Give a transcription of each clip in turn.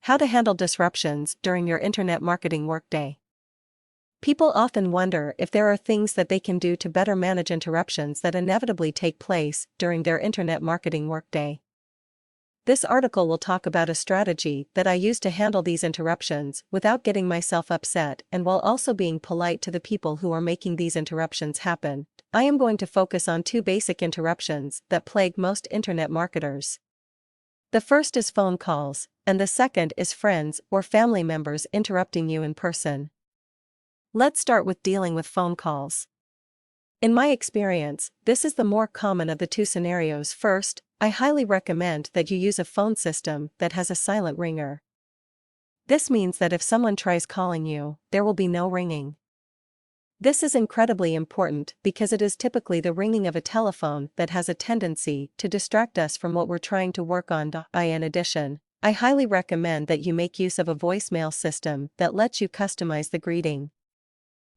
How to handle disruptions during your internet marketing workday. People often wonder if there are things that they can do to better manage interruptions that inevitably take place during their internet marketing workday. This article will talk about a strategy that I use to handle these interruptions without getting myself upset and while also being polite to the people who are making these interruptions happen. I am going to focus on two basic interruptions that plague most internet marketers. The first is phone calls, and the second is friends or family members interrupting you in person. Let's start with dealing with phone calls. In my experience, this is the more common of the two scenarios. First, I highly recommend that you use a phone system that has a silent ringer. This means that if someone tries calling you, there will be no ringing. This is incredibly important because it is typically the ringing of a telephone that has a tendency to distract us from what we're trying to work on. In addition, I highly recommend that you make use of a voicemail system that lets you customize the greeting.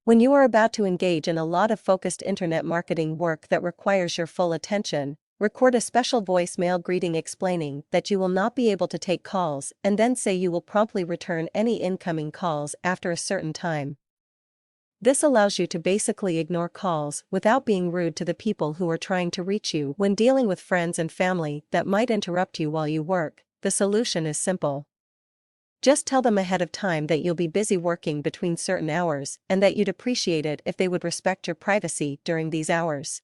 When you are about to engage in a lot of focused internet marketing work that requires your full attention, record a special voicemail greeting explaining that you will not be able to take calls and then say you will promptly return any incoming calls after a certain time. This allows you to basically ignore calls without being rude to the people who are trying to reach you. When dealing with friends and family that might interrupt you while you work, the solution is simple. Just tell them ahead of time that you'll be busy working between certain hours and that you'd appreciate it if they would respect your privacy during these hours.